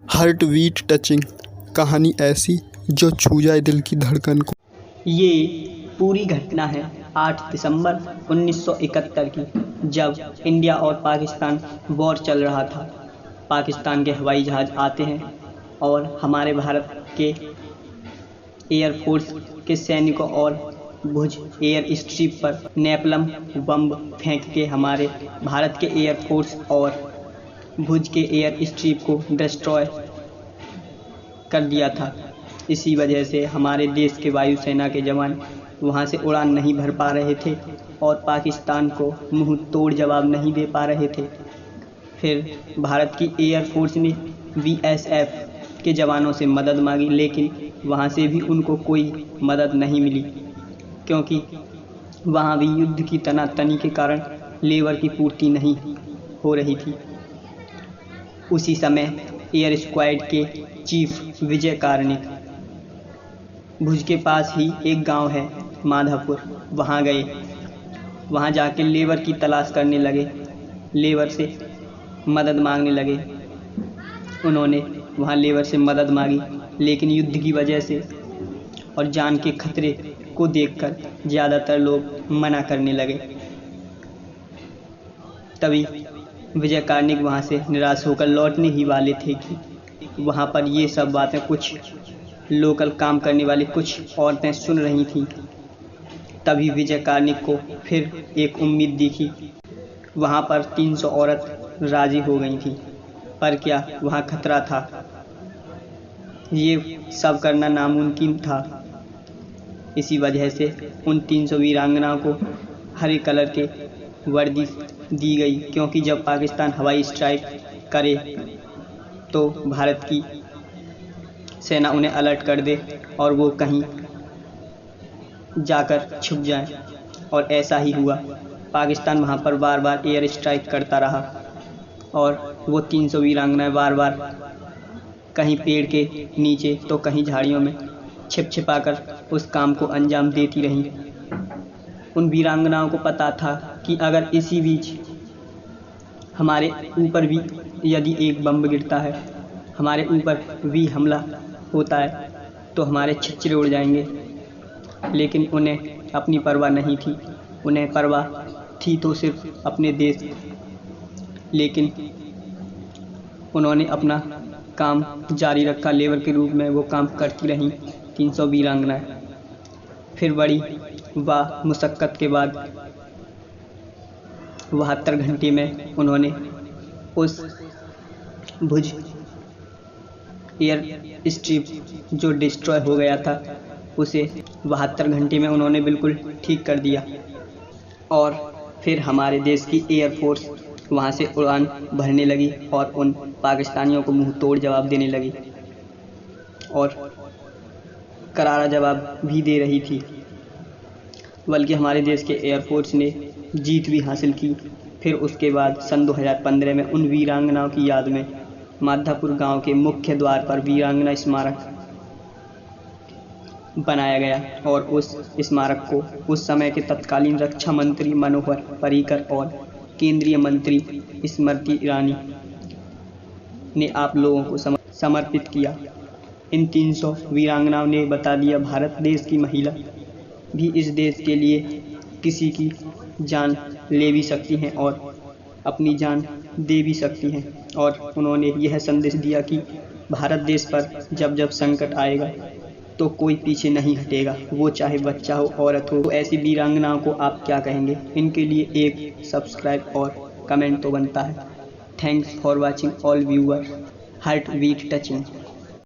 Heart beat touching कहानी ऐसी जो छू जाए दिल की धड़कन को। ये पूरी घटना है 8 दिसंबर 1971 की, जब इंडिया और पाकिस्तान वॉर चल रहा था। पाकिस्तान के हवाई जहाज़ आते हैं और हमारे भारत के एयरफोर्स के सैनिकों और भुज एयर स्ट्रिप पर नेपलम बम फेंक के हमारे भारत के एयरफोर्स और भुज के एयर स्ट्रिप को डिस्ट्रॉय कर दिया था। इसी वजह से हमारे देश के वायुसेना के जवान वहां से उड़ान नहीं भर पा रहे थे और पाकिस्तान को मुंह तोड़ जवाब नहीं दे पा रहे थे। फिर भारत की एयरफोर्स ने बीएसएफ के जवानों से मदद मांगी, लेकिन वहां से भी उनको कोई मदद नहीं मिली, क्योंकि वहां भी युद्ध की तनातनी के कारण लेबर की पूर्ति नहीं हो रही थी। उसी समय एयर स्क्वाड के चीफ विजय कार्णिक भुज के पास ही एक गांव है माधवपुर, वहां गए। वहां जाके लेबर की तलाश करने लगे, लेबर से मदद मांगने लगे। उन्होंने वहां लेबर से मदद मांगी, लेकिन युद्ध की वजह से और जान के खतरे को देखकर ज़्यादातर लोग मना करने लगे। तभी विजय कार्णिक वहां से निराश होकर लौटने ही वाले थे कि वहां पर ये सब बातें कुछ लोकल काम करने वाली कुछ औरतें सुन रही थीं। तभी विजय कार्णिक को फिर एक उम्मीद दिखी। वहां पर 300 औरत राजी हो गई थी, पर क्या वहां खतरा था। ये सब करना नामुमकिन था। इसी वजह से उन 300 वीरांगनाओं को हरे कलर के वर्दी दी गई, क्योंकि जब पाकिस्तान हवाई स्ट्राइक करे तो भारत की सेना उन्हें अलर्ट कर दे और वो कहीं जाकर छुप जाएं। और ऐसा ही हुआ। पाकिस्तान वहां पर बार बार एयर स्ट्राइक करता रहा और वो 300 वीरांगनाएं बार बार कहीं पेड़ के नीचे तो कहीं झाड़ियों में छिपाकर उस काम को अंजाम देती रहीं। उन वीरांगनाओं को पता था कि अगर इसी बीच हमारे ऊपर भी यदि एक बम गिरता है, हमारे ऊपर भी हमला होता है, तो हमारे छिछरे उड़ जाएंगे। लेकिन उन्हें अपनी परवाह नहीं थी। उन्हें परवाह थी तो सिर्फ अपने देश। लेकिन उन्होंने अपना काम जारी रखा, लेबर के रूप में वो काम करती रहीं 300 वीरांगनाएं। फिर बड़ी मुशक्क़त के बाद 72 घंटे में उन्होंने उस भुज एयर स्ट्रिप जो डिस्ट्रॉय हो गया था, उसे 72 घंटे में उन्होंने बिल्कुल ठीक कर दिया। और फिर हमारे देश की एयरफोर्स वहाँ से उड़ान भरने लगी और उन पाकिस्तानियों को मुंह तोड़ जवाब देने लगी और करारा जवाब भी दे रही थी। बल्कि हमारे देश के एयरफोर्स ने जीत भी हासिल की। फिर उसके बाद सन 2015 में उन वीरांगनाओं की याद में माधवपुर गांव के मुख्य द्वार पर वीरांगना स्मारक बनाया गया और उस स्मारक को उस समय के तत्कालीन रक्षा मंत्री मनोहर पर्रिकर और केंद्रीय मंत्री स्मृति ईरानी ने आप लोगों को समर्पित किया। इन 300 वीरांगनाओं ने बता दिया, भारत देश की महिला भी इस देश के लिए किसी की जान ले भी सकती हैं और अपनी जान दे भी सकती हैं। और उन्होंने यह संदेश दिया कि भारत देश पर जब जब संकट आएगा तो कोई पीछे नहीं हटेगा, वो चाहे बच्चा हो औरत हो। तो ऐसी वीरांगनाओं को आप क्या कहेंगे? इनके लिए एक सब्सक्राइब और कमेंट तो बनता है। Thanks for watching all viewer. Heart beat touching.